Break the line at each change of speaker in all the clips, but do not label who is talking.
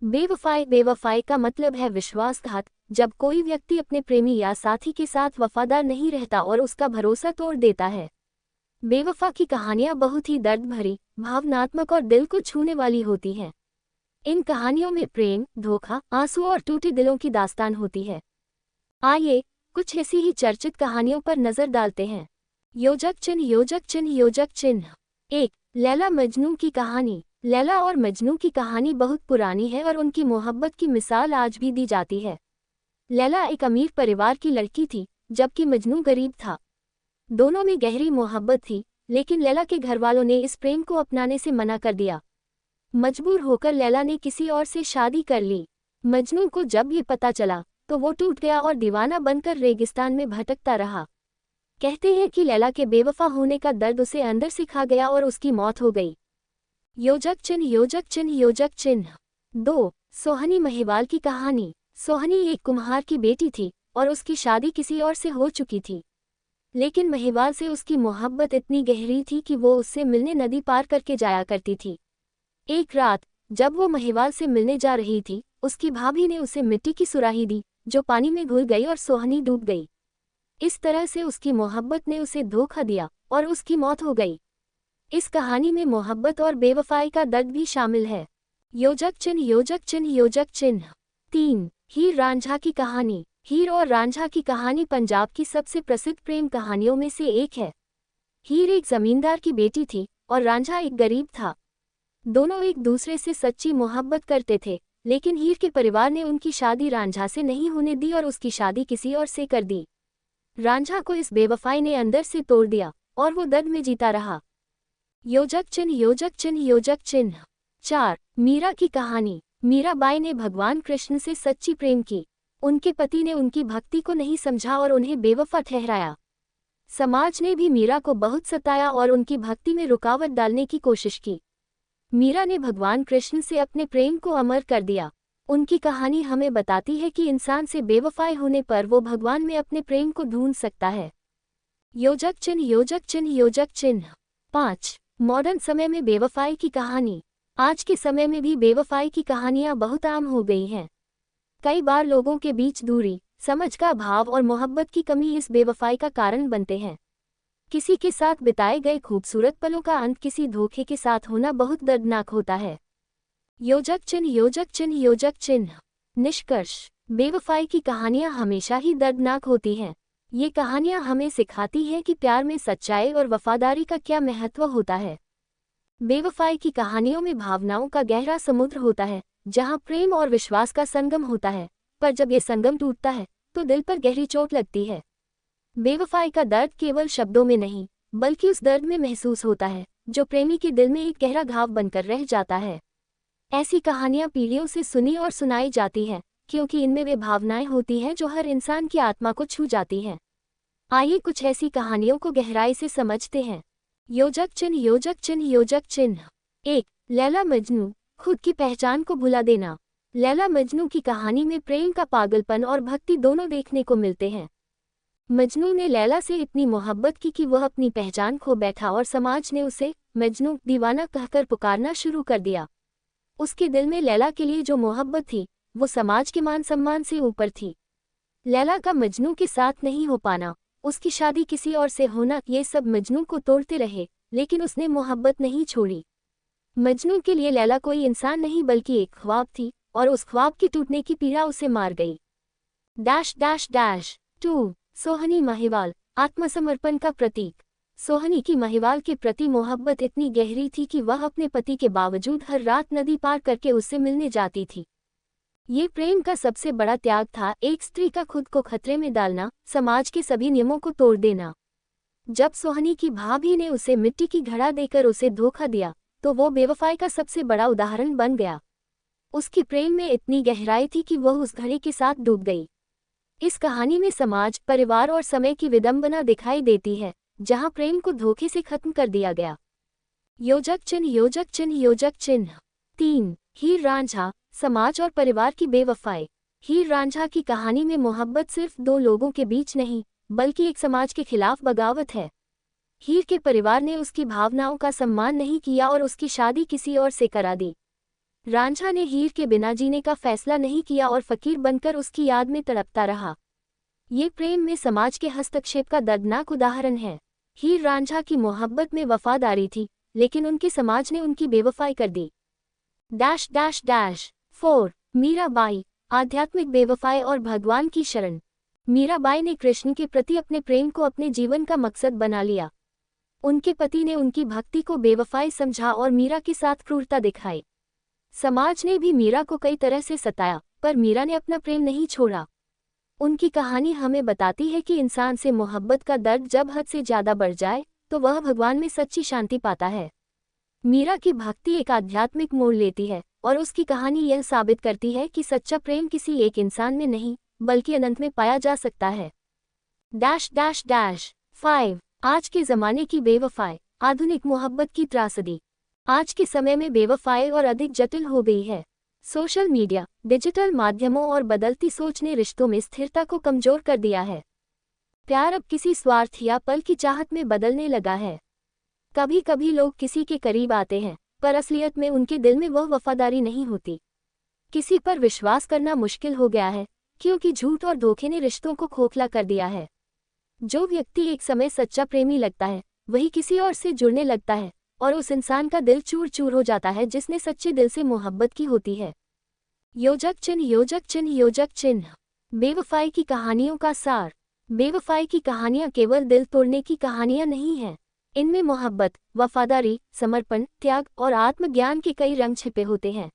बेवफाई बेवफाई का मतलब है विश्वासघात। जब कोई व्यक्ति अपने प्रेमी या साथी के साथ वफादार नहीं रहता और उसका भरोसा तोड़ देता है। बेवफा की कहानियां बहुत ही दर्द भरी, भावनात्मक और दिल को छूने वाली होती हैं। इन कहानियों में प्रेम, धोखा, आंसू और टूटे दिलों की दास्तान होती है। आइए कुछ ऐसी ही चर्चित कहानियों पर नजर डालते हैं। योजक चिन्ह योजक चिन्ह योजक चिन्ह। 1. लैला मजनू की कहानी। लैला और मजनू की कहानी बहुत पुरानी है और उनकी मोहब्बत की मिसाल आज भी दी जाती है। लैला एक अमीर परिवार की लड़की थी, जबकि मजनू गरीब था। दोनों में गहरी मोहब्बत थी, लेकिन लैला के घरवालों ने इस प्रेम को अपनाने से मना कर दिया। मजबूर होकर लैला ने किसी और से शादी कर ली। मजनू को जब ये पता चला तो वो टूट गया और दीवाना बनकर रेगिस्तान में भटकता रहा। कहते हैं कि लैला के बेवफा होने का दर्द उसे अंदर से खा गया और उसकी मौत हो गई। योजक चिन्ह योजक चिन्ह योजक चिन्ह। 2. सोहनी महिवाल की कहानी। सोहनी एक कुम्हार की बेटी थी और उसकी शादी किसी और से हो चुकी थी। लेकिन महिवाल से उसकी मोहब्बत इतनी गहरी थी कि वो उससे मिलने नदी पार करके जाया करती थी। एक रात जब वो महिवाल से मिलने जा रही थी, उसकी भाभी ने उसे मिट्टी की सुराही दी, जो पानी में घुल गई और सोहनी डूब गई। इस तरह से उसकी मोहब्बत ने उसे धोखा दिया और उसकी मौत हो गई। इस कहानी में मोहब्बत और बेवफाई का दर्द भी शामिल है। योजक चिन्ह योजक चिन्ह योजक चिन्ह। 3. हीर रांझा की कहानी। हीर और रांझा की कहानी पंजाब की सबसे प्रसिद्ध प्रेम कहानियों में से एक है। हीर एक जमींदार की बेटी थी और रांझा एक गरीब था। दोनों एक दूसरे से सच्ची मोहब्बत करते थे, लेकिन हीर के परिवार ने उनकी शादी रांझा से नहीं होने दी और उसकी शादी किसी और से कर दी। रांझा को इस बेवफाई ने अंदर से तोड़ दिया और वो दर्द में जीता रहा। योजक चिन्ह योजक चिन्ह योजक चिन्ह। 4. मीरा की कहानी। मीराबाई ने भगवान कृष्ण से सच्ची प्रेम की। उनके पति ने उनकी भक्ति को नहीं समझा और उन्हें बेवफा ठहराया। समाज ने भी मीरा को बहुत सताया और उनकी भक्ति में रुकावट डालने की कोशिश की। मीरा ने भगवान कृष्ण से अपने प्रेम को अमर कर दिया। उनकी कहानी हमें बताती है कि इंसान से बेवफाई होने पर वो भगवान में अपने प्रेम को ढूंढ सकता है। योजक चिन्ह योजक चिन्ह योजक चिन्ह। 5. मॉडर्न समय में बेवफाई की कहानी। आज के समय में भी बेवफाई की कहानियां बहुत आम हो गई हैं। कई बार लोगों के बीच दूरी, समझ का अभाव और मोहब्बत की कमी इस बेवफाई का कारण बनते हैं। किसी के साथ बिताए गए खूबसूरत पलों का अंत किसी धोखे के साथ होना बहुत दर्दनाक होता है। योजक चिन्ह योजक चिन्ह योजक चिन्ह। निष्कर्ष। बेवफाई की कहानियां हमेशा ही दर्दनाक होती हैं। ये कहानियां हमें सिखाती हैं कि प्यार में सच्चाई और वफादारी का क्या महत्व होता है। बेवफाई की कहानियों में भावनाओं का गहरा समुद्र होता है, जहां प्रेम और विश्वास का संगम होता है, पर जब ये संगम टूटता है तो दिल पर गहरी चोट लगती है। बेवफाई का दर्द केवल शब्दों में नहीं, बल्कि उस दर्द में महसूस होता है जो प्रेमी के दिल में एक गहरा घाव बनकर रह जाता है। ऐसी कहानियां पीढ़ियों से सुनी और सुनाई जाती हैं, क्योंकि इनमें वे भावनाएं होती हैं जो हर इंसान की आत्मा को छू जाती हैं। आइए कुछ ऐसी कहानियों को गहराई से समझते हैं। योजक चिन्ह योजक चिन्ह योजक चिन्ह। 1. लैला मजनू। खुद की पहचान को भुला देना। लैला मजनू की कहानी में प्रेम का पागलपन और भक्ति दोनों देखने को मिलते हैं। मजनू ने लैला से इतनी मोहब्बत की कि वह अपनी पहचान खो बैठा और समाज ने उसे मजनू, दीवाना कहकर पुकारना शुरू कर दिया। उसके दिल में लैला के लिए जो मोहब्बत थी, वो समाज के मान सम्मान से ऊपर थी। लैला का मजनू के साथ नहीं हो पाना, उसकी शादी किसी और से होना, ये सब मजनू को तोड़ते रहे, लेकिन उसने मोहब्बत नहीं छोड़ी। मजनू के लिए लैला कोई इंसान नहीं बल्कि एक ख्वाब थी, और उस ख्वाब की टूटने की पीड़ा उसे मार गई। Dash dash dash. 2. सोहनी महिवाल। आत्मसमर्पण का प्रतीक। सोहनी की महिवाल के प्रति मोहब्बत इतनी गहरी थी कि वह अपने पति के बावजूद हर रात नदी पार करके उससे मिलने जाती थी। ये प्रेम का सबसे बड़ा त्याग था, एक स्त्री का खुद को खतरे में डालना, समाज के सभी नियमों को तोड़ देना। जब सोहनी की भाभी ने उसे मिट्टी की घड़ा देकर उसे धोखा दिया, तो वो बेवफाई का सबसे बड़ा उदाहरण बन गया। उसकी प्रेम में इतनी गहराई थी कि वह उस घड़े के साथ डूब गई। इस कहानी में समाज, परिवार और समय की विडंबना दिखाई देती है, जहां प्रेम को धोखे से खत्म कर दिया गया। योजक चिन्ह योजक चिन्ह योजक चिन्ह। 3. हीर रांझा। समाज और परिवार की बेवफाई। हीर रांझा की कहानी में मोहब्बत सिर्फ दो लोगों के बीच नहीं, बल्कि एक समाज के खिलाफ बगावत है। हीर के परिवार ने उसकी भावनाओं का सम्मान नहीं किया और उसकी शादी किसी और से करा दी। रांझा ने हीर के बिना जीने का फैसला नहीं किया और फकीर बनकर उसकी याद में तड़पता रहा। ये प्रेम में समाज के हस्तक्षेप का दर्दनाक उदाहरण है। हीर रांझा की मोहब्बत में वफादारी थी, लेकिन उनके समाज ने उनकी बेवफाई कर दी। डैश डैश डैश 4 मीराबाई, आध्यात्मिक बेवफाई और भगवान की शरण। मीराबाई ने कृष्ण के प्रति अपने प्रेम को अपने जीवन का मकसद बना लिया। उनके पति ने उनकी भक्ति को बेवफाई समझा और मीरा के साथ क्रूरता दिखाई। समाज ने भी मीरा को कई तरह से सताया, पर मीरा ने अपना प्रेम नहीं छोड़ा। उनकी कहानी हमें बताती है कि इंसान से मोहब्बत का दर्द जब हद से ज्यादा बढ़ जाए तो वह भगवान में सच्ची शांति पाता है। मीरा की भक्ति एक आध्यात्मिक मोड़ लेती है और उसकी कहानी यह साबित करती है कि सच्चा प्रेम किसी एक इंसान में नहीं बल्कि अनंत में पाया जा सकता है। डैश डैश डैश 5 आज के ज़माने की बेवफाई, आधुनिक मोहब्बत की त्रासदी। आज के समय में बेवफाई और अधिक जटिल हो गई है। सोशल मीडिया, डिजिटल माध्यमों और बदलती सोच ने रिश्तों में स्थिरता को कमजोर कर दिया है। प्यार अब किसी स्वार्थ या पल की चाहत में बदलने लगा है। कभी कभी लोग किसी के करीब आते हैं, पर असलियत में उनके दिल में वह वफादारी नहीं होती। किसी पर विश्वास करना मुश्किल हो गया है, क्योंकि झूठ और धोखे ने रिश्तों को खोखला कर दिया है। जो व्यक्ति एक समय सच्चा प्रेमी लगता है, वही किसी और से जुड़ने लगता है और उस इंसान का दिल चूर चूर हो जाता है जिसने सच्चे दिल से मोहब्बत की होती है। योजक चिन्ह योजक चिन्ह योजक चिन्ह। बेवफाई की कहानियों का सार। बेवफाई की कहानियां केवल दिल तोड़ने की कहानियां नहीं हैं। इनमें मोहब्बत, वफादारी, समर्पण, त्याग और आत्मज्ञान के कई रंग छिपे होते हैं।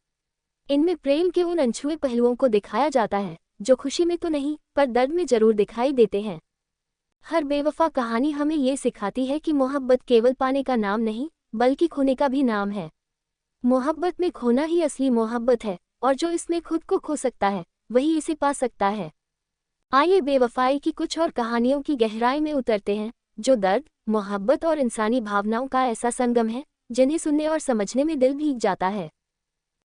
इनमें प्रेम के उन अनछुए पहलुओं को दिखाया जाता है जो खुशी में तो नहीं पर दर्द में जरूर दिखाई देते हैं। हर बेवफा कहानी हमें ये सिखाती है कि मोहब्बत केवल पाने का नाम नहीं बल्कि खोने का भी नाम है। मोहब्बत में खोना ही असली मोहब्बत है और जो इसमें खुद को खो सकता है वही इसे पा सकता है। आइए बेवफाई की कुछ और कहानियों की गहराई में उतरते हैं, जो दर्द, मोहब्बत और इंसानी भावनाओं का ऐसा संगम है जिन्हें सुनने और समझने में दिल भीग जाता है।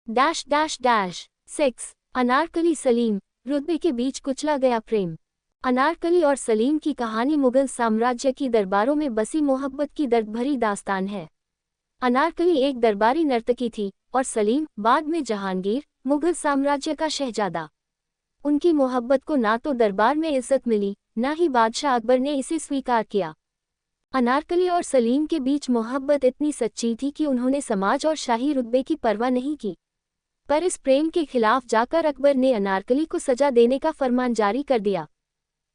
Dash dash dash 6 Anarkali Salim, रुतबे के बीच कुचला गया प्रेम। अनारकली और सलीम की कहानी मुगल साम्राज्य की दरबारों में बसी मोहब्बत की दर्द भरी दास्तान है। अनारकली एक दरबारी नर्तकी थी और सलीम बाद में जहांगीर, मुगल साम्राज्य का शहजादा। उनकी मोहब्बत को ना तो दरबार में इज्जत मिली, ना ही बादशाह अकबर ने इसे स्वीकार किया। अनारकली और सलीम के बीच मोहब्बत इतनी सच्ची थी कि उन्होंने समाज और शाही रुतबे की परवाह नहीं की। पर इस प्रेम के खिलाफ जाकर अकबर ने अनारकली को सजा देने का फरमान जारी कर दिया।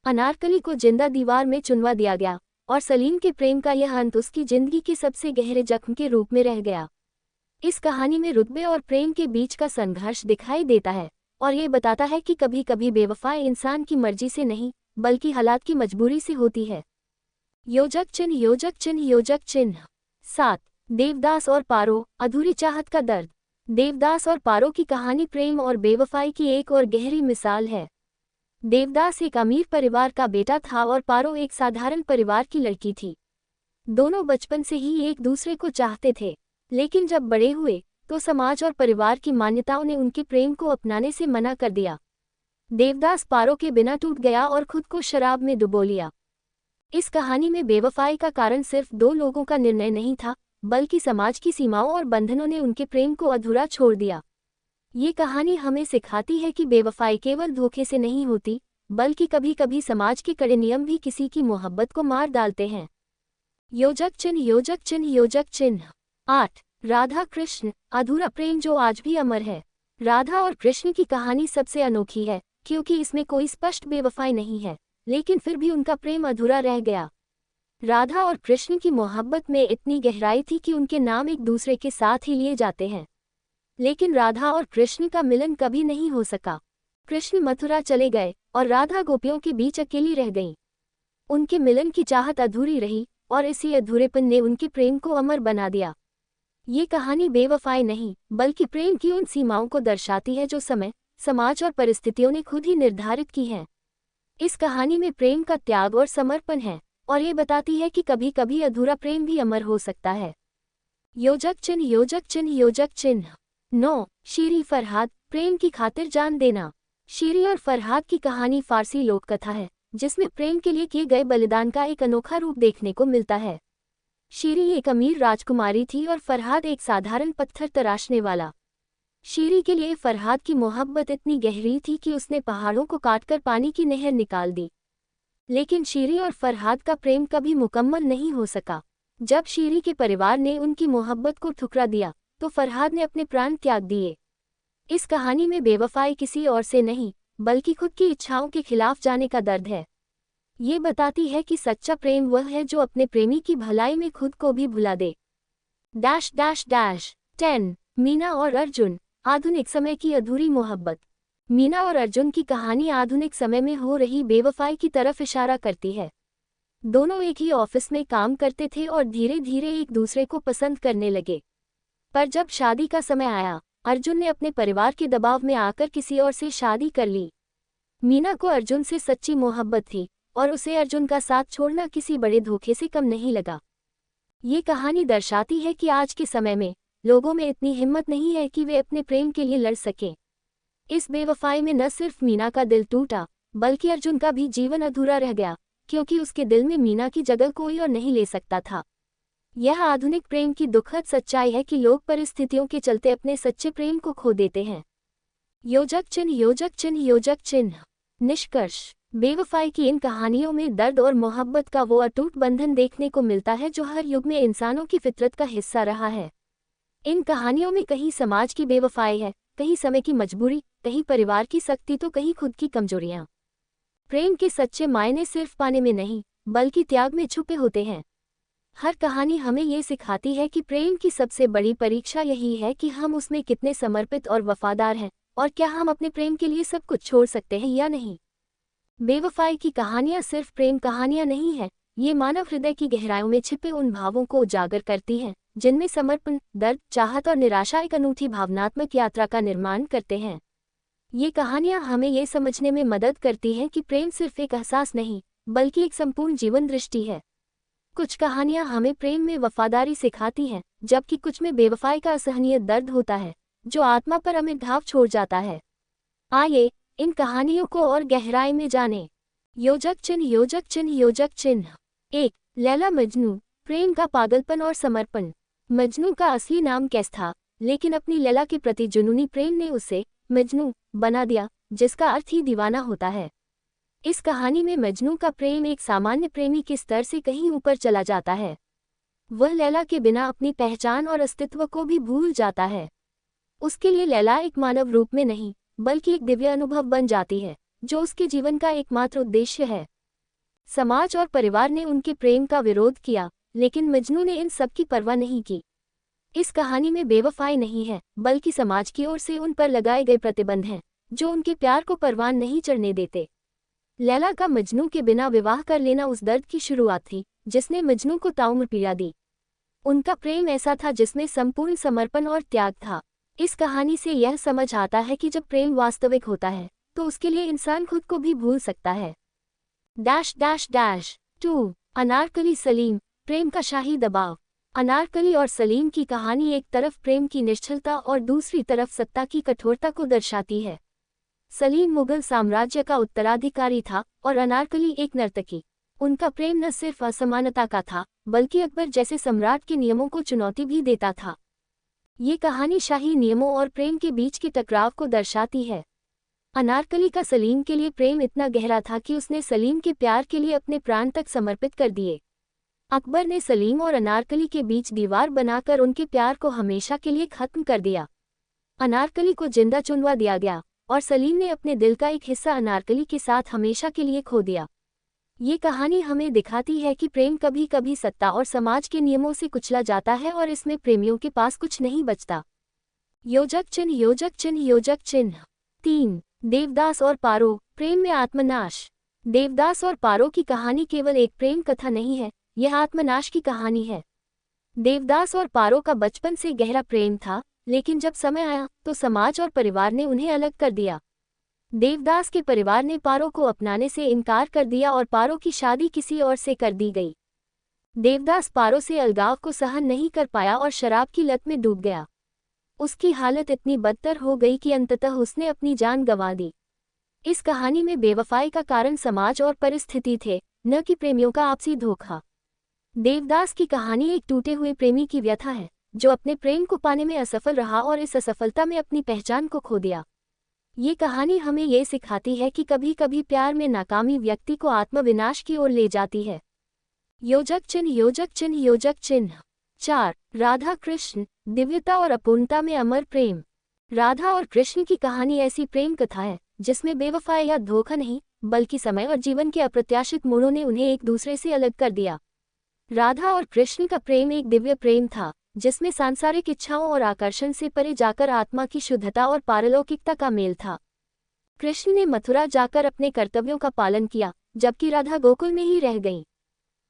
अनारकली को जिंदा दीवार में चुनवा दिया गया और सलीम के प्रेम का यह अंत उसकी जिंदगी के सबसे गहरे जख्म के रूप में रह गया। इस कहानी में रुतबे और प्रेम के बीच का संघर्ष दिखाई देता है और ये बताता है कि कभी कभी बेवफाई इंसान की मर्जी से नहीं बल्कि हालात की मजबूरी से होती है। योजक चिन्ह योजक चिन्ह योजक चिन्ह 7 देवदास और पारो, अधूरी चाहत का दर्द। देवदास और पारो की कहानी प्रेम और बेवफाई की एक और गहरी मिसाल है। देवदास एक अमीर परिवार का बेटा था और पारो एक साधारण परिवार की लड़की थी। दोनों बचपन से ही एक दूसरे को चाहते थे, लेकिन जब बड़े हुए तो समाज और परिवार की मान्यताओं ने उनके प्रेम को अपनाने से मना कर दिया। देवदास पारो के बिना टूट गया और खुद को शराब में डुबो लिया। इस कहानी में बेवफाई का कारण सिर्फ दो लोगों का निर्णय नहीं था, बल्कि समाज की सीमाओं और बंधनों ने उनके प्रेम को अधूरा छोड़ दिया। ये कहानी हमें सिखाती है कि बेवफाई केवल धोखे से नहीं होती, बल्कि कभी कभी समाज के कड़े नियम भी किसी की मोहब्बत को मार डालते हैं। योजक चिन्ह योजक चिन्ह योजक चिन्ह 8 राधा कृष्ण, अधूरा प्रेम जो आज भी अमर है। राधा और कृष्ण की कहानी सबसे अनोखी है क्योंकि इसमें कोई स्पष्ट बेवफाई नहीं है, लेकिन फिर भी उनका प्रेम अधूरा रह गया। राधा और कृष्ण की मोहब्बत में इतनी गहराई थी कि उनके नाम एक दूसरे के साथ ही लिए जाते हैं, लेकिन राधा और कृष्ण का मिलन कभी नहीं हो सका। कृष्ण मथुरा चले गए और राधा गोपियों के बीच अकेली रह गईं। उनके मिलन की चाहत अधूरी रही और इसी अधूरेपन ने उनके प्रेम को अमर बना दिया। ये कहानी बेवफाई नहीं बल्कि प्रेम की उन सीमाओं को दर्शाती है जो समय, समाज और परिस्थितियों ने खुद ही निर्धारित की हैं। इस कहानी में प्रेम का त्याग और समर्पण है और ये बताती है कि कभी कभी अधूरा प्रेम भी अमर हो सकता है। योजक चिन्ह योजक चिन्ह योजक चिन्ह 9 शीरी फरहाद, प्रेम की खातिर जान देना। शीरी और फरहाद की कहानी फारसी लोक कथा है जिसमें प्रेम के लिए किए गए बलिदान का एक अनोखा रूप देखने को मिलता है। शीरी एक अमीर राजकुमारी थी और फरहाद एक साधारण पत्थर तराशने वाला। शीरी के लिए फरहाद की मोहब्बत इतनी गहरी थी कि उसने पहाड़ों को काटकर पानी की नहर निकाल दी। लेकिन शीरी और फरहाद का प्रेम कभी मुकम्मल नहीं हो सका। जब शीरी के परिवार ने उनकी मोहब्बत को ठुकरा दिया तो फरहाद ने अपने प्राण त्याग दिए। इस कहानी में बेवफाई किसी और से नहीं बल्कि खुद की इच्छाओं के खिलाफ जाने का दर्द है। ये बताती है कि सच्चा प्रेम वह है जो अपने प्रेमी की भलाई में खुद को भी भुला दे। डैश डैश डैश 10 मीना और अर्जुन, आधुनिक समय की अधूरी मोहब्बत। मीना और अर्जुन की कहानी आधुनिक समय में हो रही बेवफाई की तरफ इशारा करती है। दोनों एक ही ऑफिस में काम करते थे और धीरे धीरे एक दूसरे को पसंद करने लगे। पर जब शादी का समय आया, अर्जुन ने अपने परिवार के दबाव में आकर किसी और से शादी कर ली। मीना को अर्जुन से सच्ची मोहब्बत थी और उसे अर्जुन का साथ छोड़ना किसी बड़े धोखे से कम नहीं लगा। ये कहानी दर्शाती है कि आज के समय में लोगों में इतनी हिम्मत नहीं है कि वे अपने प्रेम के लिए लड़ सकें। इस बेवफाई में न सिर्फ मीना का दिल टूटा बल्कि अर्जुन का भी जीवन अधूरा रह गया, क्योंकि उसके दिल में मीना की जगह कोई और नहीं ले सकता था। यह आधुनिक प्रेम की दुखद सच्चाई है कि लोग परिस्थितियों के चलते अपने सच्चे प्रेम को खो देते हैं। योजक चिन्ह योजक चिन्ह योजक चिन्ह। निष्कर्ष, बेवफाई की इन कहानियों में दर्द और मोहब्बत का वो अटूट बंधन देखने को मिलता है जो हर युग में इंसानों की फितरत का हिस्सा रहा है। इन कहानियों में कहीं समाज की बेवफाई है, कहीं समय की मजबूरी, कहीं परिवार की सख्ती तो कहीं खुद की कमजोरियां। प्रेम के सच्चे मायने सिर्फ पाने में नहीं बल्कि त्याग में छुपे होते हैं। हर कहानी हमें ये सिखाती है कि प्रेम की सबसे बड़ी परीक्षा यही है कि हम उसमें कितने समर्पित और वफादार हैं, और क्या हम अपने प्रेम के लिए सब कुछ छोड़ सकते हैं या नहीं। बेवफाई की कहानियां सिर्फ प्रेम कहानियां नहीं हैं, ये मानव हृदय की गहराइयों में छिपे उन भावों को उजागर करती हैं जिनमें समर्पण, दर्द, चाहत और निराशा एक अनूठी भावनात्मक यात्रा का निर्माण करते हैं। ये कहानियां हमें ये समझने में मदद करती हैं कि प्रेम सिर्फ एक एहसास नहीं बल्कि एक संपूर्ण जीवन दृष्टि है। कुछ कहानियां हमें प्रेम में वफादारी सिखाती हैं, जबकि कुछ में बेवफाई का असहनीय दर्द होता है जो आत्मा पर अमिट घाव छोड़ जाता है। आइए इन कहानियों को और गहराई में जानें। योजक चिन्ह योजक चिन्ह योजक चिन्ह। 1. लैला मजनू, प्रेम का पागलपन और समर्पण। मजनू का असली नाम कैस था, लेकिन अपनी लैला के प्रति जुनूनी प्रेम ने उसे मजनू बना दिया, जिसका अर्थ ही दीवाना होता है। इस कहानी में मजनू का प्रेम एक सामान्य प्रेमी के स्तर से कहीं ऊपर चला जाता है। वह लैला के बिना अपनी पहचान और अस्तित्व को भी भूल जाता है। उसके लिए लैला एक मानव रूप में नहीं बल्कि एक दिव्य अनुभव बन जाती है जो उसके जीवन का एकमात्र उद्देश्य है। समाज और परिवार ने उनके प्रेम का विरोध किया, लेकिन मजनू ने इन सब की परवाह नहीं की। इस कहानी में बेवफाई नहीं है बल्कि समाज की ओर से उन पर लगाए गए प्रतिबंध हैं जो उनके प्यार को परवान नहीं चढ़ने देते। लैला का मजनू के बिना विवाह कर लेना उस दर्द की शुरुआत थी जिसने मजनू को ताउम्र पीड़ा दी। उनका प्रेम ऐसा था जिसमें संपूर्ण समर्पण और त्याग था। इस कहानी से यह समझ आता है कि जब प्रेम वास्तविक होता है तो उसके लिए इंसान खुद को भी भूल सकता है। Dash dash dash 2. Anarkali Salim, प्रेम का शाही दबाव। अनारकली और सलीम की कहानी एक तरफ प्रेम की निश्चलता और दूसरी तरफ सत्ता की कठोरता को दर्शाती है। सलीम मुगल साम्राज्य का उत्तराधिकारी था और अनारकली एक नर्तकी। उनका प्रेम न सिर्फ असमानता का था बल्कि अकबर जैसे सम्राट के नियमों को चुनौती भी देता था। ये कहानी शाही नियमों और प्रेम के बीच के टकराव को दर्शाती है। अनारकली का सलीम के लिए प्रेम इतना गहरा था कि उसने सलीम के प्यार के लिए अपने प्राण तक समर्पित कर दिए। अकबर ने सलीम और अनारकली के बीच दीवार बनाकर उनके प्यार को हमेशा के लिए खत्म कर दिया। अनारकली को जिंदा चुनवा दिया गया और सलीम ने अपने दिल का एक हिस्सा अनारकली के साथ हमेशा के लिए खो दिया। ये कहानी हमें दिखाती है कि प्रेम कभी कभी सत्ता और समाज के नियमों से कुचला जाता है और इसमें प्रेमियों के पास कुछ नहीं बचता। योजक चिन्ह योजक चिन्ह योजक चिन्ह। 3. देवदास और पारो, प्रेम में आत्मनाश। देवदास और पारो की कहानी केवल एक प्रेम कथा नहीं है, यह आत्मनाश की कहानी है। देवदास और पारो का बचपन से गहरा प्रेम था, लेकिन जब समय आया तो समाज और परिवार ने उन्हें अलग कर दिया। देवदास के परिवार ने पारो को अपनाने से इनकार कर दिया और पारो की शादी किसी और से कर दी गई। देवदास पारो से अलगाव को सहन नहीं कर पाया और शराब की लत में डूब गया। उसकी हालत इतनी बदतर हो गई कि अंततः उसने अपनी जान गंवा दी। इस कहानी में बेवफाई का कारण समाज और परिस्थिति थे, न कि प्रेमियों का आपसी धोखा। देवदास की कहानी एक टूटे हुए प्रेमी की व्यथा है जो अपने प्रेम को पाने में असफल रहा और इस असफलता में अपनी पहचान को खो दिया। ये कहानी हमें ये सिखाती है कि कभी कभी प्यार में नाकामी व्यक्ति को आत्मविनाश की ओर ले जाती है। योजक चिन्ह योजक चिन्ह योजक चिन्ह 4 राधा कृष्ण, दिव्यता और अपूर्णता में अमर प्रेम। राधा और कृष्ण की कहानी ऐसी प्रेम कथा है जिसमें बेवफाई या धोखा नहीं, बल्कि समय और जीवन के अप्रत्याशित मोड़ों ने उन्हें एक दूसरे से अलग कर दिया। राधा और कृष्ण का प्रेम एक दिव्य प्रेम था, जिसमें सांसारिक इच्छाओं और आकर्षण से परे जाकर आत्मा की शुद्धता और पारलौकिकता का मेल था। कृष्ण ने मथुरा जाकर अपने कर्तव्यों का पालन किया, जबकि राधा गोकुल में ही रह गईं।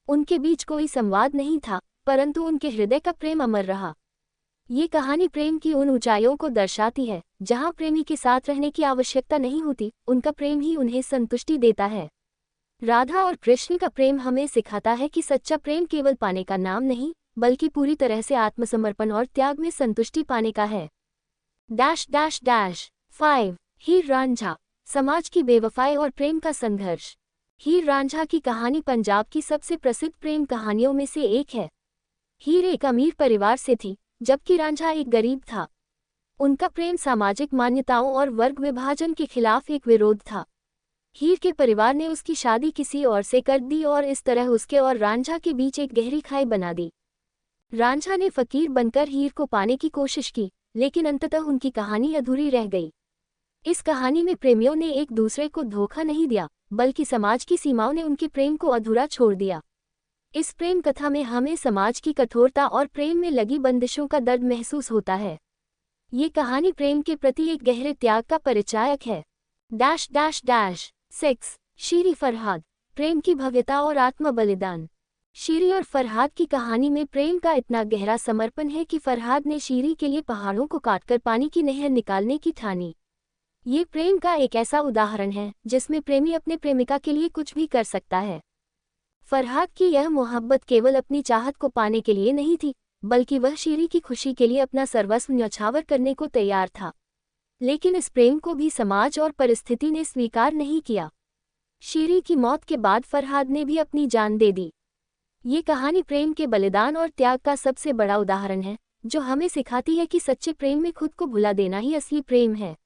उनके बीच कोई संवाद नहीं था, परंतु उनके हृदय का प्रेम अमर रहा। ये कहानी प्रेम की उन ऊंचाइयों को दर्शाती है जहां प्रेमी के साथ रहने की आवश्यकता नहीं होती, उनका प्रेम ही उन्हें संतुष्टि देता है। राधा और कृष्ण का प्रेम हमें सिखाता है कि सच्चा प्रेम केवल पाने का नाम नहीं, बल्कि पूरी तरह से आत्मसमर्पण और त्याग में संतुष्टि पाने का है। डैश डैश डैश 5 हीर रांझा, समाज की बेवफाई और प्रेम का संघर्ष। हीर रांझा की कहानी पंजाब की सबसे प्रसिद्ध प्रेम कहानियों में से एक है। हीर एक अमीर परिवार से थी, जबकि रांझा एक गरीब था। उनका प्रेम सामाजिक मान्यताओं और वर्ग विभाजन के खिलाफ एक विरोध था। हीर के परिवार ने उसकी शादी किसी और से कर दी और इस तरह उसके और रांझा के बीच एक गहरी खाई बना दी। रांझा ने फकीर बनकर हीर को पाने की कोशिश की, लेकिन अंततः उनकी कहानी अधूरी रह गई। इस कहानी में प्रेमियों ने एक दूसरे को धोखा नहीं दिया, बल्कि समाज की सीमाओं ने उनके प्रेम को अधूरा छोड़ दिया। इस प्रेम कथा में हमें समाज की कठोरता और प्रेम में लगी बंदिशों का दर्द महसूस होता है। ये कहानी प्रेम के प्रति एक गहरे त्याग का परिचायक है। डैश डैश डैश 6 शीरी फरहाद, प्रेम की भव्यता और आत्म बलिदान। शीरी और फरहाद की कहानी में प्रेम का इतना गहरा समर्पण है कि फरहाद ने शीरी के लिए पहाड़ों को काटकर पानी की नहर निकालने की ठानी। ये प्रेम का एक ऐसा उदाहरण है जिसमें प्रेमी अपने प्रेमिका के लिए कुछ भी कर सकता है। फरहाद की यह मोहब्बत केवल अपनी चाहत को पाने के लिए नहीं थी, बल्कि वह शीरी की खुशी के लिए अपना सर्वस्व न्यौछावर करने को तैयार था। लेकिन इस प्रेम को भी समाज और परिस्थिति ने स्वीकार नहीं किया। शीरी की मौत के बाद फरहाद ने भी अपनी जान दे दी। ये कहानी प्रेम के बलिदान और त्याग का सबसे बड़ा उदाहरण है, जो हमें सिखाती है कि सच्चे प्रेम में खुद को भुला देना ही असली प्रेम है।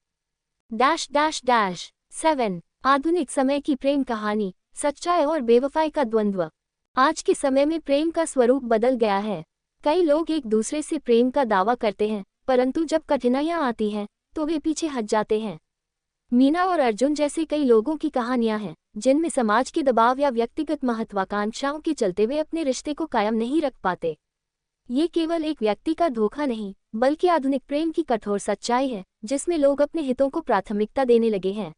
डैश डैश डैश 7 आधुनिक समय की प्रेम कहानी, सच्चाई और बेवफाई का द्वंद्व। आज के समय में प्रेम का स्वरूप बदल गया है। कई लोग एक दूसरे से प्रेम का दावा करते हैं, परंतु जब कठिनाइयां आती हैं तो वे पीछे हट जाते हैं। मीना और अर्जुन जैसे कई लोगों की कहानियां हैं जिनमें समाज के दबाव या व्यक्तिगत महत्वाकांक्षाओं के चलते वे अपने रिश्ते को कायम नहीं रख पाते। ये केवल एक व्यक्ति का धोखा नहीं, बल्कि आधुनिक प्रेम की कठोर सच्चाई है, जिसमें लोग अपने हितों को प्राथमिकता देने लगे हैं।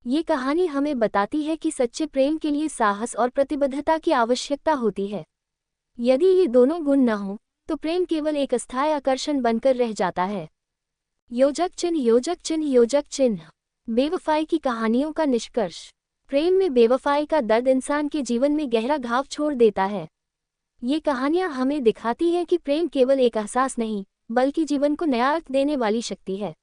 ये कहानी हमें बताती है कि सच्चे प्रेम के लिए साहस और प्रतिबद्धता की आवश्यकता होती है। यदि ये दोनों गुण न हों, तो प्रेम केवल एक अस्थायी आकर्षण बनकर रह जाता है। योजक चिन्ह योजक चिन्ह योजक चिन्ह बेवफाई की कहानियों का निष्कर्ष। प्रेम में बेवफाई का दर्द इंसान के जीवन में गहरा घाव छोड़ देता है। ये कहानियां हमें दिखाती हैं कि प्रेम केवल एक एहसास नहीं, बल्कि जीवन को नया अर्थ देने वाली शक्ति है।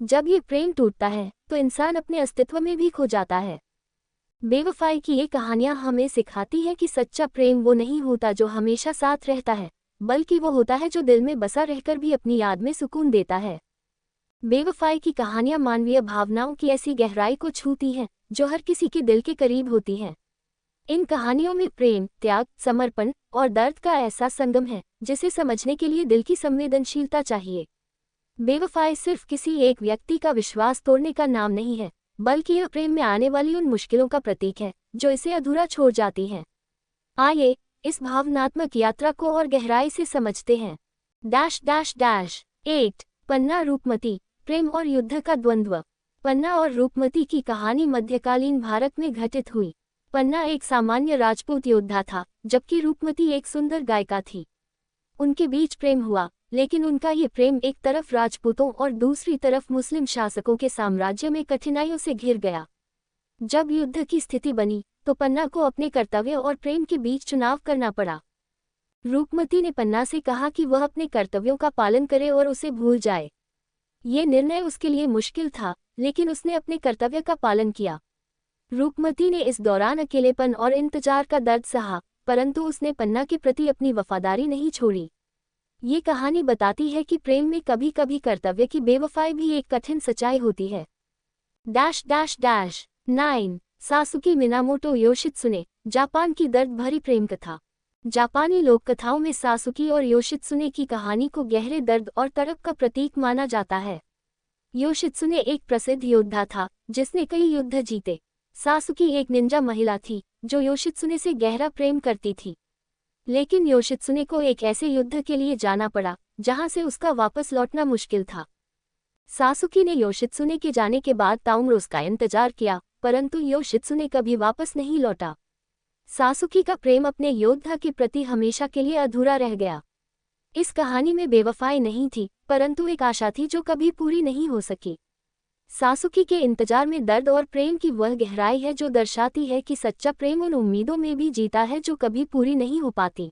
जब ये प्रेम टूटता है तो इंसान अपने अस्तित्व में भी खो जाता है। बेवफाई की ये कहानियां हमें सिखाती हैं कि सच्चा प्रेम वो नहीं होता जो हमेशा साथ रहता है, बल्कि वो होता है जो दिल में बसा रहकर भी अपनी याद में सुकून देता है। बेवफाई की कहानियां मानवीय भावनाओं की ऐसी गहराई को छूती हैं जो हर किसी के दिल के करीब होती हैं। इन कहानियों में प्रेम, त्याग, समर्पण और दर्द का ऐसा संगम है जिसे समझने के लिए दिल की संवेदनशीलता चाहिए। बेवफाई सिर्फ किसी एक व्यक्ति का विश्वास तोड़ने का नाम नहीं है, बल्कि यह प्रेम में आने वाली उन मुश्किलों का प्रतीक है जो इसे अधूरा छोड़ जाती हैं। आइए इस भावनात्मक यात्रा को और गहराई से समझते हैं। डैश डैश डैश 8 पन्ना रूपमती, प्रेम और युद्ध का द्वंद्व। पन्ना और रूपमती की कहानी मध्यकालीन भारत में घटित हुई। पन्ना एक सामान्य राजपूत योद्धा था, जबकि रूपमती एक सुंदर गायिका थी। उनके बीच प्रेम हुआ, लेकिन उनका ये प्रेम एक तरफ राजपूतों और दूसरी तरफ मुस्लिम शासकों के साम्राज्य में कठिनाइयों से घिर गया। जब युद्ध की स्थिति बनी तो पन्ना को अपने कर्तव्य और प्रेम के बीच चुनाव करना पड़ा। रूपमती ने पन्ना से कहा कि वह अपने कर्तव्यों का पालन करे और उसे भूल जाए। ये निर्णय उसके लिए मुश्किल था, लेकिन उसने अपने कर्तव्य का पालन किया। रूपमती ने इस दौरान अकेलेपन और इंतजार का दर्द सहा, परंतु उसने पन्ना के प्रति अपनी वफादारी नहीं छोड़ी। ये कहानी बताती है कि प्रेम में कभी कभी कर्तव्य की बेवफाई भी एक कठिन सच्चाई होती है। डैश डैश डैश 9 सासुकी मिनामोटो योशित्सुने, जापान की दर्द भरी प्रेम कथा। जापानी लोक कथाओं में सासुकी और योशित्सुने की कहानी को गहरे दर्द और तड़प का प्रतीक माना जाता है। योशित्सुने एक प्रसिद्ध योद्धा था जिसने कई युद्ध जीते। सासुकी एक निंजा महिला थी जो योशित्सुने से गहरा प्रेम करती थी। लेकिन योशित्सुने को एक ऐसे युद्ध के लिए जाना पड़ा जहां से उसका वापस लौटना मुश्किल था। सासुकी ने योशित्सुने के जाने के बाद ताउम्र उसका इंतजार किया, परंतु योशित्सुने कभी वापस नहीं लौटा। सासुकी का प्रेम अपने योद्धा के प्रति हमेशा के लिए अधूरा रह गया। इस कहानी में बेवफाई नहीं थी, परंतु एक आशा थी जो कभी पूरी नहीं हो सकी। सासुकी के इंतजार में दर्द और प्रेम की वह गहराई है जो दर्शाती है कि सच्चा प्रेम उन उम्मीदों में भी जीता है जो कभी पूरी नहीं हो पाती।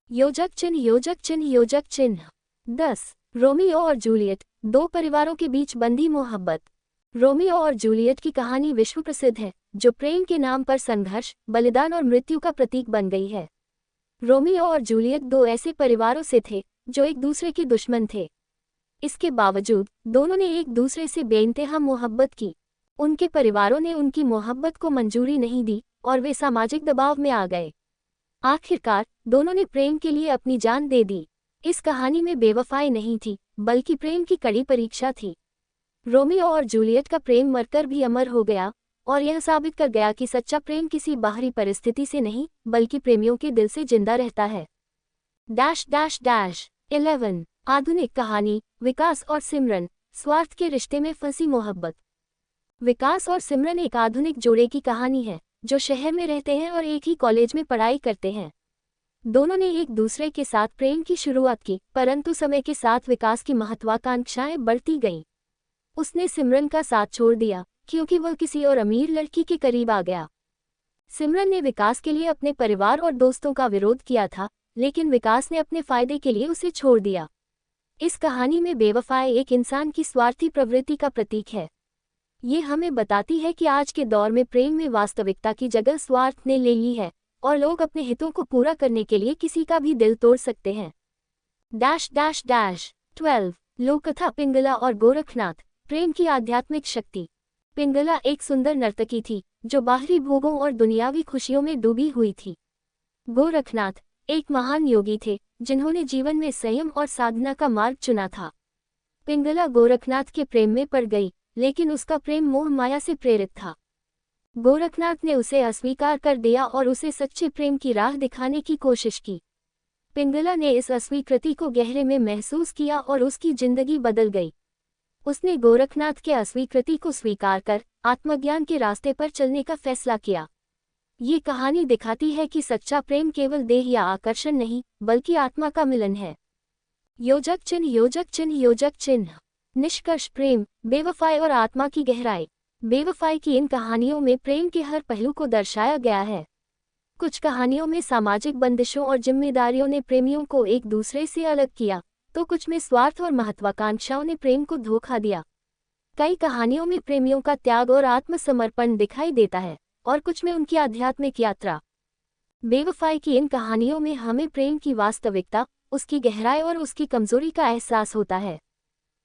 योजक चिन्ह योजक चिन्ह योजक चिन्ह 10 रोमियो और जूलियट, दो परिवारों के बीच बंधी मोहब्बत। रोमियो और जूलियट की कहानी विश्व प्रसिद्ध है, जो प्रेम के नाम पर संघर्ष, बलिदान और मृत्यु का प्रतीक बन गई है। रोमियो और जूलियट दो ऐसे परिवारों से थे जो एक दूसरे के दुश्मन थे। इसके बावजूद दोनों ने एक दूसरे से बेइंतहा मोहब्बत की। उनके परिवारों ने उनकी मोहब्बत को मंजूरी नहीं दी और वे सामाजिक दबाव में आ गए। आखिरकार दोनों ने प्रेम के लिए अपनी जान दे दी। इस कहानी में बेवफाई नहीं थी, बल्कि प्रेम की कड़ी परीक्षा थी। रोमियो और जूलियट का प्रेम मरकर भी अमर हो गया और यह साबित कर गया कि सच्चा प्रेम किसी बाहरी परिस्थिति से नहीं, बल्कि प्रेमियों के दिल से जिंदा रहता है। डैश डैश डैश 11 आधुनिक कहानी, विकास और सिमरन, स्वार्थ के रिश्ते में फंसी मोहब्बत। विकास और सिमरन एक आधुनिक जोड़े की कहानी है जो शहर में रहते हैं और एक ही कॉलेज में पढ़ाई करते हैं। दोनों ने एक दूसरे के साथ प्रेम की शुरुआत की, परंतु समय के साथ विकास की महत्वाकांक्षाएं बढ़ती गईं। उसने सिमरन का साथ छोड़ दिया क्योंकि वह किसी और अमीर लड़की के करीब आ गया। सिमरन ने विकास के लिए अपने परिवार और दोस्तों का विरोध किया था, लेकिन विकास ने अपने फायदे के लिए उसे छोड़ दिया। इस कहानी में बेवफाई एक इंसान की स्वार्थी प्रवृत्ति का प्रतीक है। ये हमें बताती है कि आज के दौर में प्रेम में वास्तविकता की जगह स्वार्थ ने ले ली है और लोग अपने हितों को पूरा करने के लिए किसी का भी दिल तोड़ सकते हैं। डैश डैश डैश 12 लोककथा पिंगला और गोरखनाथ, प्रेम की आध्यात्मिक शक्ति। पिंगला एक सुंदर नर्तकी थी जो बाहरी भोगों और दुनियावी खुशियों में डूबी हुई थी। गोरखनाथ एक महान योगी थे जिन्होंने जीवन में संयम और साधना का मार्ग चुना था। पिंगला गोरखनाथ के प्रेम में पड़ गई, लेकिन उसका प्रेम मोह माया से प्रेरित था। गोरखनाथ ने उसे अस्वीकार कर दिया और उसे सच्चे प्रेम की राह दिखाने की कोशिश की। पिंगला ने इस अस्वीकृति को गहरे में महसूस किया और उसकी जिंदगी बदल गई। उसने गोरखनाथ के अस्वीकृति को स्वीकार कर आत्मज्ञान के रास्ते पर चलने का फैसला किया। ये कहानी दिखाती है कि सच्चा प्रेम केवल देह या आकर्षण नहीं, बल्कि आत्मा का मिलन है। योजक चिन्ह योजक चिन्ह योजक चिन्ह निष्कर्ष प्रेम, बेवफाई और आत्मा की गहराई। बेवफाई की इन कहानियों में प्रेम के हर पहलू को दर्शाया गया है। कुछ कहानियों में सामाजिक बंदिशों और जिम्मेदारियों ने प्रेमियों को एक दूसरे से अलग किया, तो कुछ में स्वार्थ और महत्वाकांक्षाओं ने प्रेम को धोखा दिया। कई कहानियों में प्रेमियों का त्याग और आत्मसमर्पण दिखाई देता है और कुछ में उनकी आध्यात्मिक यात्रा। बेवफाई की इन कहानियों में हमें प्रेम की वास्तविकता, उसकी गहराई और उसकी कमजोरी का एहसास होता है।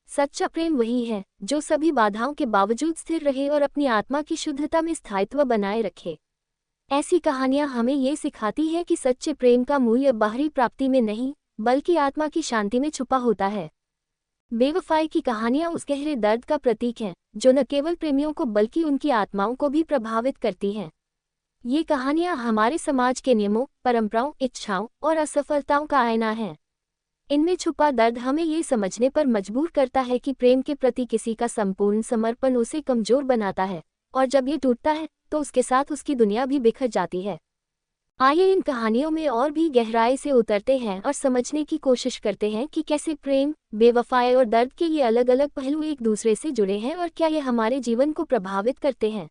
सच्चा प्रेम वही है जो सभी बाधाओं के बावजूद स्थिर रहे और अपनी आत्मा की शुद्धता में स्थायित्व बनाए रखे। ऐसी कहानियां हमें ये सिखाती हैं कि सच्चे प्रेम का मूल्य बाहरी प्राप्ति में नहीं, बल्कि आत्मा की शांति में छुपा होता है। बेवफाई की कहानियां उस गहरे दर्द का प्रतीक हैं जो न केवल प्रेमियों को बल्कि उनकी आत्माओं को भी प्रभावित करती हैं। ये कहानियां हमारे समाज के नियमों, परंपराओं, इच्छाओं और असफलताओं का आईना हैं। इनमें छुपा दर्द हमें ये समझने पर मजबूर करता है कि प्रेम के प्रति किसी का संपूर्ण समर्पण उसे कमजोर बनाता है, और जब ये टूटता है तो उसके साथ उसकी दुनिया भी बिखर जाती है। आइए इन कहानियों में और भी गहराई से उतरते हैं और समझने की कोशिश करते हैं कि कैसे प्रेम, बेवफाई और दर्द के ये अलग अलग पहलू एक दूसरे से जुड़े हैं और क्या ये हमारे जीवन को प्रभावित करते हैं।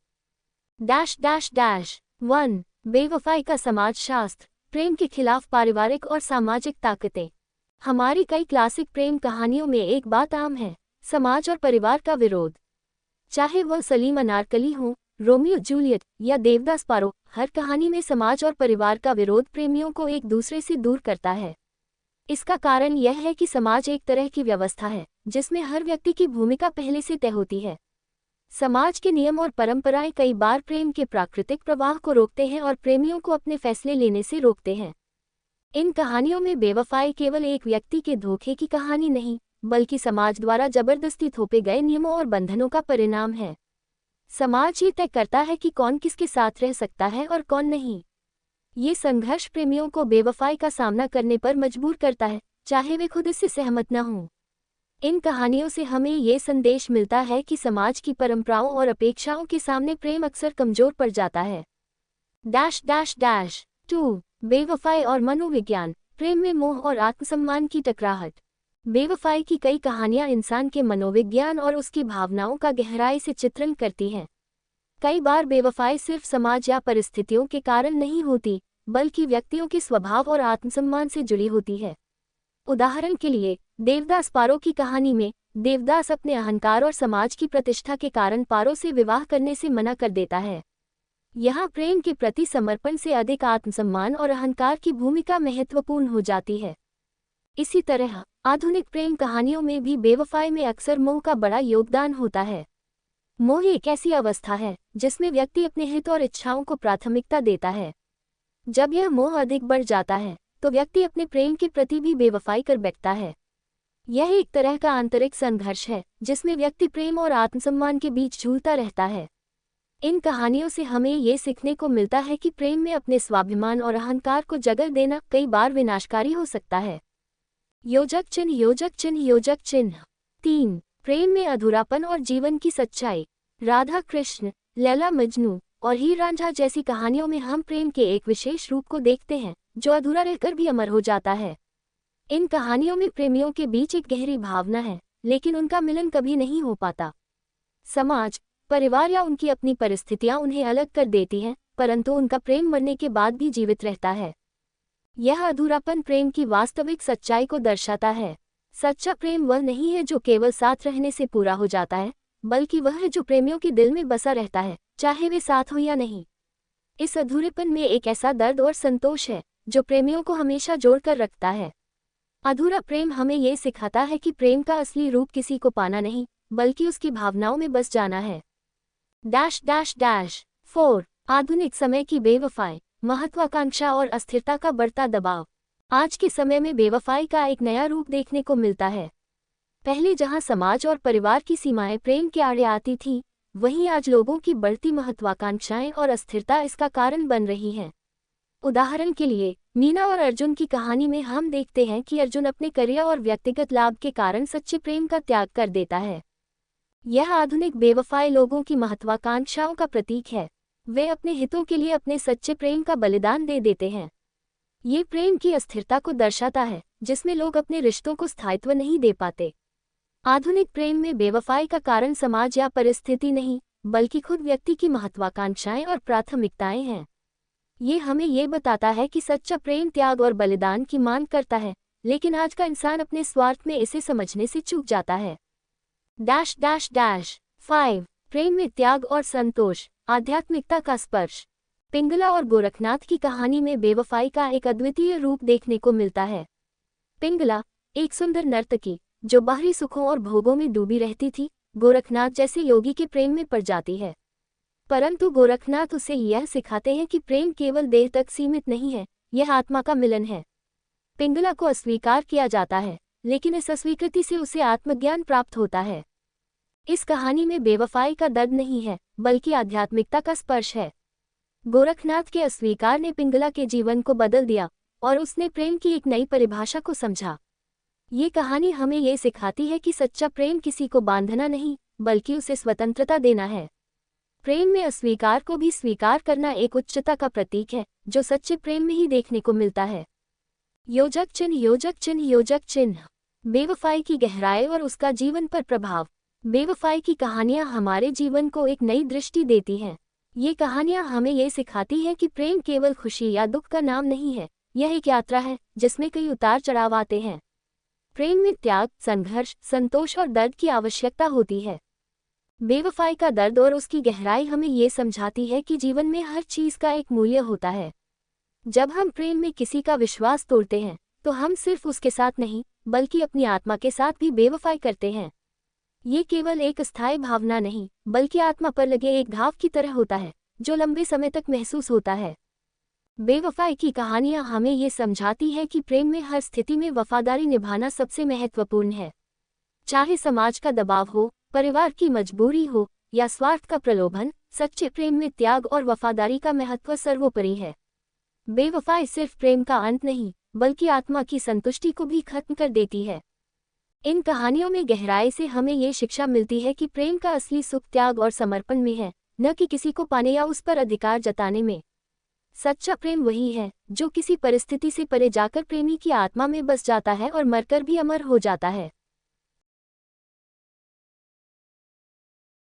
डैश डैश डैश 1 बेवफाई का समाजशास्त्र, प्रेम के खिलाफ पारिवारिक और सामाजिक ताकतें। हमारी कई क्लासिक प्रेम कहानियों में एक बात आम है, समाज और परिवार का विरोध। चाहे वह सलीम अनारकली हो, रोमियो जूलियट या देवदास पारो, हर कहानी में समाज और परिवार का विरोध प्रेमियों को एक दूसरे से दूर करता है। इसका कारण यह है कि समाज एक तरह की व्यवस्था है जिसमें हर व्यक्ति की भूमिका पहले से तय होती है। समाज के नियम और परंपराएं कई बार प्रेम के प्राकृतिक प्रवाह को रोकते हैं और प्रेमियों को अपने फैसले लेने से रोकते हैं। इन कहानियों में बेवफाई केवल एक व्यक्ति के धोखे की कहानी नहीं, बल्कि समाज द्वारा जबरदस्ती थोपे गए नियमों और बंधनों का परिणाम है। समाज ये तय करता है कि कौन किसके साथ रह सकता है और कौन नहीं। ये संघर्ष प्रेमियों को बेवफाई का सामना करने पर मजबूर करता है, चाहे वे खुद इससे सहमत न हों। इन कहानियों से हमें ये संदेश मिलता है कि समाज की परंपराओं और अपेक्षाओं के सामने प्रेम अक्सर कमजोर पड़ जाता है। डैश डैश डैश 2 बेवफाई और मनोविज्ञान। प्रेम में मोह और आत्मसम्मान की टकराहट। बेवफाई की कई कहानियां इंसान के मनोविज्ञान और उसकी भावनाओं का गहराई से चित्रण करती हैं। कई बार बेवफाई सिर्फ समाज या परिस्थितियों के कारण नहीं होती, बल्कि व्यक्तियों के स्वभाव और आत्मसम्मान से जुड़ी होती है। उदाहरण के लिए, देवदास पारो की कहानी में देवदास अपने अहंकार और समाज की प्रतिष्ठा के कारण पारो से विवाह करने से मना कर देता है। यहाँ प्रेम के प्रति समर्पण से अधिक आत्मसम्मान और अहंकार की भूमिका महत्वपूर्ण हो जाती है। इसी तरह आधुनिक प्रेम कहानियों में भी बेवफाई में अक्सर मोह का बड़ा योगदान होता है। मोह एक ऐसी अवस्था है जिसमें व्यक्ति अपने हित और इच्छाओं को प्राथमिकता देता है। जब यह मोह अधिक बढ़ जाता है तो व्यक्ति अपने प्रेम के प्रति भी बेवफाई कर बैठता है। यह एक तरह का आंतरिक संघर्ष है जिसमें व्यक्ति प्रेम और आत्मसम्मान के बीच झूलता रहता है। इन कहानियों से हमें ये सीखने को मिलता है कि प्रेम में अपने स्वाभिमान और अहंकार को जगह देना कई बार विनाशकारी हो सकता है। योजक चिन्ह योजक चिन्ह योजक चिन्ह 3 प्रेम में अधूरापन और जीवन की सच्चाई। राधा कृष्ण, लैला मजनू और हीर रांझा जैसी कहानियों में हम प्रेम के एक विशेष रूप को देखते हैं जो अधूरा रहकर भी अमर हो जाता है। इन कहानियों में प्रेमियों के बीच एक गहरी भावना है, लेकिन उनका मिलन कभी नहीं हो पाता। समाज, परिवार या उनकी अपनी परिस्थितियां उन्हें अलग कर देती हैं, परंतु उनका प्रेम मरने के बाद भी जीवित रहता है। यह अधूरापन प्रेम की वास्तविक सच्चाई को दर्शाता है। सच्चा प्रेम वह नहीं है जो केवल साथ रहने से पूरा हो जाता है, बल्कि वह है जो प्रेमियों के दिल में बसा रहता है, चाहे वे साथ हो या नहीं। इस अधूरेपन में एक ऐसा दर्द और संतोष है जो प्रेमियों को हमेशा जोड़कर रखता है। अधूरा प्रेम हमें ये सिखाता है कि प्रेम का असली रूप किसी को पाना नहीं, बल्कि उसकी भावनाओं में बस जाना है। डैश डैश डैश 4 आधुनिक समय की बेवफाई, महत्वाकांक्षा और अस्थिरता का बढ़ता दबाव। आज के समय में बेवफाई का एक नया रूप देखने को मिलता है। पहले जहां समाज और परिवार की सीमाएं प्रेम के आड़े आती थीं, वहीं आज लोगों की बढ़ती महत्वाकांक्षाएं और अस्थिरता इसका कारण बन रही हैं। उदाहरण के लिए, मीना और अर्जुन की कहानी में हम देखते हैं कि अर्जुन अपने करियर और व्यक्तिगत लाभ के कारण सच्चे प्रेम का त्याग कर देता है। यह आधुनिक बेवफाई लोगों की महत्वाकांक्षाओं का प्रतीक है। वे अपने हितों के लिए अपने सच्चे प्रेम का बलिदान दे देते हैं। ये प्रेम की अस्थिरता को दर्शाता है, जिसमें लोग अपने रिश्तों को स्थायित्व नहीं दे पाते। आधुनिक प्रेम में बेवफाई का कारण समाज या परिस्थिति नहीं, बल्कि खुद व्यक्ति की महत्वाकांक्षाएं और प्राथमिकताएं हैं। ये हमें ये बताता है कि सच्चा प्रेम त्याग और बलिदान की मांग करता है, लेकिन आज का इंसान अपने स्वार्थ में इसे समझने से चूक जाता है। डैश डैश डैश 5 प्रेम में त्याग और संतोष, आध्यात्मिकता का स्पर्श। पिंगला और गोरखनाथ की कहानी में बेवफाई का एक अद्वितीय रूप देखने को मिलता है। पिंगला, एक सुंदर नर्तकी जो बाहरी सुखों और भोगों में डूबी रहती थी, गोरखनाथ जैसे योगी के प्रेम में पड़ जाती है। परंतु गोरखनाथ उसे यह सिखाते हैं कि प्रेम केवल देह तक सीमित नहीं है, यह आत्मा का मिलन है। पिंगला को अस्वीकार किया जाता है, लेकिन इस अस्वीकृति से उसे आत्मज्ञान प्राप्त होता है। इस कहानी में बेवफाई का दर्द नहीं है, बल्कि आध्यात्मिकता का स्पर्श है। गोरखनाथ के अस्वीकार ने पिंगला के जीवन को बदल दिया और उसने प्रेम की एक नई परिभाषा को समझा। ये कहानी हमें ये सिखाती है कि सच्चा प्रेम किसी को बांधना नहीं, बल्कि उसे स्वतंत्रता देना है। प्रेम में अस्वीकार को भी स्वीकार करना एक उच्चता का प्रतीक है, जो सच्चे प्रेम में ही देखने को मिलता है। योजक चिन्ह योजक चिन्ह योजक चिन्ह बेवफाई की गहराई और उसका जीवन पर प्रभाव। बेवफाई की कहानियां हमारे जीवन को एक नई दृष्टि देती हैं। ये कहानियां हमें ये सिखाती हैं कि प्रेम केवल खुशी या दुख का नाम नहीं है, यह एक यात्रा है जिसमें कई उतार चढ़ाव आते हैं। प्रेम में त्याग, संघर्ष, संतोष और दर्द की आवश्यकता होती है। बेवफाई का दर्द और उसकी गहराई हमें ये समझाती है कि जीवन में हर चीज का एक मूल्य होता है। जब हम प्रेम में किसी का विश्वास तोड़ते हैं, तो हम सिर्फ उसके साथ नहीं बल्कि अपनी आत्मा के साथ भी बेवफाई करते हैं। ये केवल एक अस्थायी भावना नहीं बल्कि आत्मा पर लगे एक घाव की तरह होता है जो लंबे समय तक महसूस होता है। बेवफाई की कहानियां हमें ये समझाती है कि प्रेम में हर स्थिति में वफादारी निभाना सबसे महत्वपूर्ण है। चाहे समाज का दबाव हो, परिवार की मजबूरी हो या स्वार्थ का प्रलोभन, सच्चे प्रेम में त्याग और वफादारी का महत्व सर्वोपरि है। बेवफाई सिर्फ प्रेम का अंत नहीं बल्कि आत्मा की संतुष्टि को भी खत्म कर देती है। इन कहानियों में गहराई से हमें ये शिक्षा मिलती है कि प्रेम का असली सुख त्याग और समर्पण में है, न कि किसी को पाने या उस पर अधिकार जताने में। सच्चा प्रेम वही है जो किसी परिस्थिति से परे जाकर प्रेमी की आत्मा में बस जाता है और मरकर भी अमर हो जाता है।